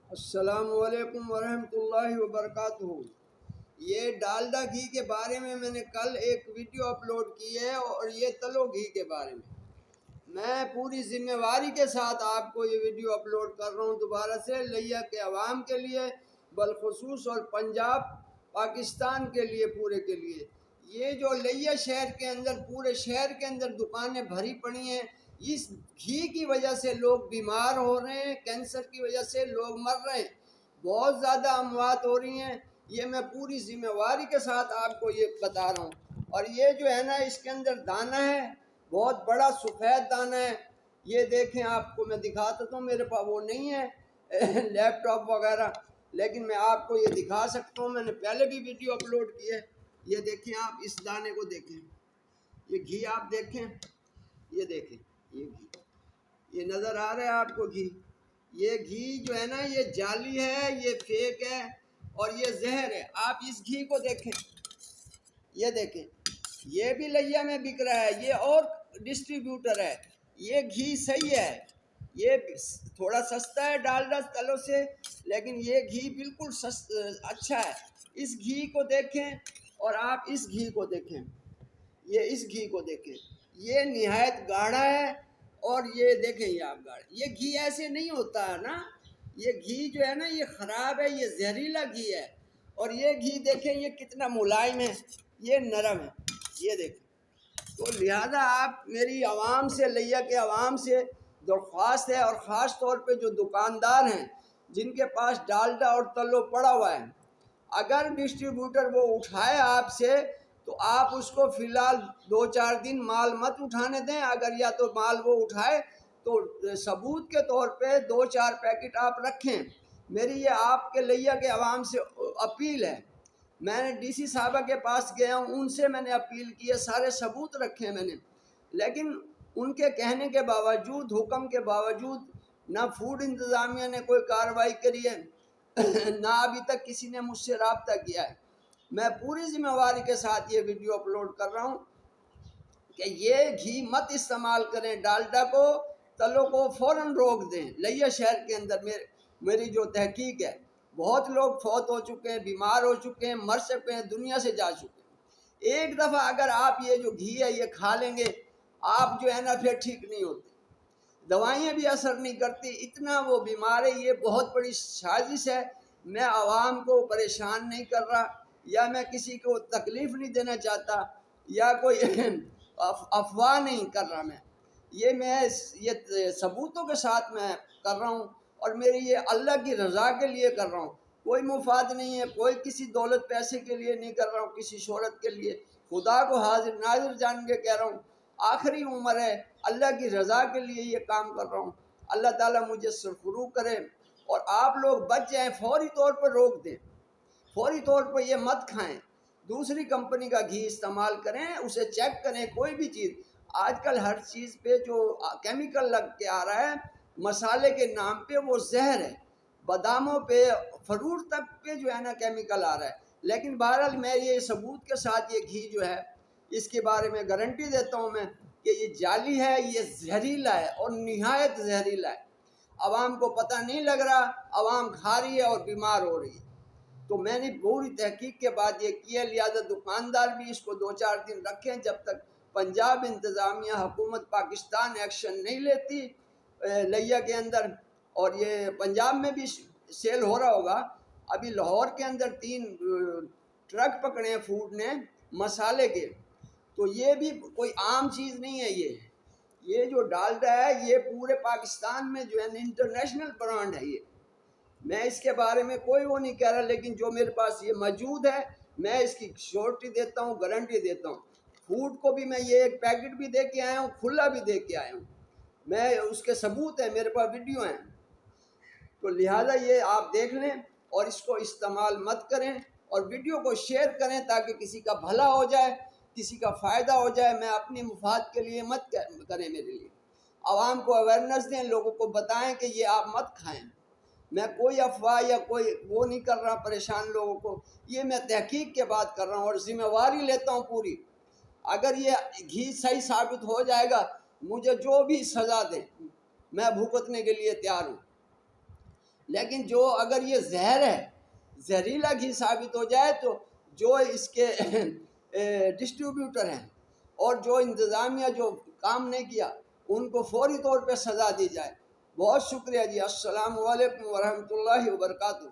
السلام علیکم ورحمۃ اللہ وبرکاتہ۔ یہ ڈالڈا گھی کے بارے میں نے کل ایک ویڈیو اپلوڈ کی ہے، اور یہ تلو گھی کے بارے میں پوری ذمہ واری کے ساتھ آپ کو یہ ویڈیو اپلوڈ کر رہا ہوں دوبارہ سے، لیا کے عوام کے لیے بالخصوص، اور پنجاب پاکستان کے لیے پورے کے لیے۔ یہ جو لیا شہر کے اندر، پورے شہر کے اندر دکانیں بھری پڑی ہیں، اس گھی کی وجہ سے لوگ بیمار ہو رہے ہیں، کینسر کی وجہ سے لوگ مر رہے ہیں، بہت زیادہ اموات ہو رہی ہیں۔ یہ میں پوری ذمہ واری کے ساتھ آپ کو یہ بتا رہا ہوں۔ اور یہ جو ہے نا، اس کے اندر دانہ ہے، بہت بڑا سفید دانہ ہے۔ یہ دیکھیں، آپ کو میں دکھاتا ہوں، میرے پاس وہ نہیں ہے لیپ ٹاپ وغیرہ، لیکن میں آپ کو یہ دکھا سکتا ہوں، میں نے پہلے بھی ویڈیو اپلوڈ کی ہے۔ یہ دیکھیں، آپ اس دانے کو دیکھیں، یہ گھی آپ دیکھیں، یہ دیکھیں، یہ گھی، یہ نظر آ رہا ہے آپ کو گھی؟ یہ گھی جو ہے نا، یہ جعلی ہے، یہ فیک ہے، اور یہ زہر ہے۔ آپ اس گھی کو دیکھیں، یہ دیکھیں، یہ بھی لیا میں بک رہا ہے، یہ اور ڈسٹریبیوٹر ہے۔ یہ گھی صحیح ہے، یہ تھوڑا سستا ہے ڈالڈا تلو سے، لیکن یہ گھی بالکل اچھا ہے۔ اس گھی کو دیکھیں، اور آپ اس گھی کو دیکھیں، یہ اس گھی کو دیکھیں، یہ نہایت گاڑھا ہے، اور یہ دیکھیں، یہ آپ گاڑھا، یہ گھی ایسے نہیں ہوتا ہے نا، یہ گھی جو ہے نا، یہ خراب ہے، یہ زہریلا گھی ہے۔ اور یہ گھی دیکھیں، یہ کتنا ملائم ہے، یہ نرم ہے، یہ دیکھیں۔ تو لہذا آپ میری عوام سے، لیا کے عوام سے درخواست ہے، اور خاص طور پہ جو دکاندار ہیں جن کے پاس ڈالڈا اور تلو پڑا ہوا ہے، اگر ڈسٹریبیوٹر وہ اٹھائے آپ سے، تو آپ اس کو فی الحال 2-4 دن مال مت اٹھانے دیں۔ اگر یا تو مال وہ اٹھائے تو ثبوت کے طور پہ 2-4 پیکٹ آپ رکھیں۔ میری یہ آپ کے لیا کے عوام سے اپیل ہے۔ میں نے ڈی سی صاحبہ کے پاس گیا ہوں، ان سے میں نے اپیل کی ہے، سارے ثبوت رکھے میں نے، لیکن ان کے کہنے کے باوجود، حکم کے باوجود، نہ فوڈ انتظامیہ نے کوئی کارروائی کری ہے، نہ ابھی تک کسی نے مجھ سے رابطہ کیا ہے۔ میں پوری ذمہ واری کے ساتھ یہ ویڈیو اپلوڈ کر رہا ہوں کہ یہ گھی مت استعمال کریں، ڈالڈا کو، تلو کو فوراً روک دیں۔ لیا شہر کے اندر میری جو تحقیق ہے، بہت لوگ فوت ہو چکے ہیں، بیمار ہو چکے ہیں، مر چکے ہیں، دنیا سے جا چکے ہیں۔ ایک دفعہ اگر آپ یہ جو گھی ہے یہ کھا لیں گے، آپ جو ہے نا پھر ٹھیک نہیں ہوتے، دوائیاں بھی اثر نہیں کرتی، اتنا وہ بیمار ہے۔ یہ بہت بڑی سازش ہے۔ میں عوام کو پریشان نہیں کر رہا، یا میں کسی کو تکلیف نہیں دینا چاہتا، یا کوئی افواہ نہیں کر رہا۔ میں یہ ثبوتوں کے ساتھ میں کر رہا ہوں، اور میری یہ اللہ کی رضا کے لیے کر رہا ہوں۔ کوئی مفاد نہیں ہے، کوئی کسی دولت پیسے کے لیے نہیں کر رہا ہوں، کسی شہرت کے لیے۔ خدا کو حاضر ناظر جان کے کہہ رہا ہوں، آخری عمر ہے، اللہ کی رضا کے لیے یہ کام کر رہا ہوں۔ اللہ تعالیٰ مجھے سرفروغ کرے، اور آپ لوگ بچ جائیں، فوری طور پر روک دیں، فوری طور پر یہ مت کھائیں، دوسری کمپنی کا گھی استعمال کریں، اسے چیک کریں۔ کوئی بھی چیز، آج کل ہر چیز پہ جو کیمیکل لگ کے آ رہا ہے، مسالے کے نام پہ، وہ زہر ہے۔ باداموں پہ، فروٹ تک پہ جو ہے نا کیمیکل آ رہا ہے۔ لیکن بہرحال میں یہ ثبوت کے ساتھ یہ گھی جو ہے، اس کے بارے میں گارنٹی دیتا ہوں میں کہ یہ جعلی ہے، یہ زہریلا ہے، اور نہایت زہریلا ہے۔ عوام کو پتہ نہیں لگ رہا، عوام کھا رہی ہے اور بیمار ہو رہی ہے۔ تو میں نے پوری تحقیق کے بعد یہ کیا، لہذا دکاندار بھی اس کو 2-4 دن رکھیں، جب تک پنجاب انتظامیہ، حکومت پاکستان ایکشن نہیں لیتی لیا کے اندر۔ اور یہ پنجاب میں بھی سیل ہو رہا ہوگا۔ ابھی لاہور کے اندر 3 ٹرک پکڑے ہیں فوڈ نے، مسالے کے۔ تو یہ بھی کوئی عام چیز نہیں ہے۔ یہ جو ڈالڈا ہے، یہ پورے پاکستان میں جو ہے انٹرنیشنل برانڈ ہے۔ یہ میں اس کے بارے میں کوئی وہ نہیں کہہ رہا، لیکن جو میرے پاس یہ موجود ہے، میں اس کی شورٹی دیتا ہوں، گارنٹی دیتا ہوں۔ فوڈ کو بھی میں یہ ایک پیکٹ بھی دے کے آیا ہوں، کھلا بھی دے کے آیا ہوں، میں اس کے ثبوت ہیں، میرے پاس ویڈیو ہیں۔ تو لہٰذا یہ آپ دیکھ لیں، اور اس کو استعمال مت کریں، اور ویڈیو کو شیئر کریں تاکہ کسی کا بھلا ہو جائے، کسی کا فائدہ ہو جائے۔ میں اپنی مفاد کے لیے مت کریں، میرے لیے عوام کو اویئرنیس دیں، لوگوں کو بتائیں کہ یہ آپ مت کھائیں۔ میں کوئی افواہ یا کوئی وہ نہیں کر رہا پریشان لوگوں کو، یہ میں تحقیق کے بعد کر رہا ہوں، اور ذمہ واری لیتا ہوں پوری۔ اگر یہ گھی صحیح ثابت ہو جائے گا، مجھے جو بھی سزا دیں میں بھگتنے کے لیے تیار ہوں۔ لیکن جو اگر یہ زہر ہے، زہریلا گھی ثابت ہو جائے تو جو اس کے ڈسٹریبیوٹر ہیں اور جو انتظامیہ جو کام نہیں کیا ان کو فوری طور پہ سزا دی جائے۔ بہت شکریہ جی، السلام علیکم ورحمۃ اللہ وبرکاتہ۔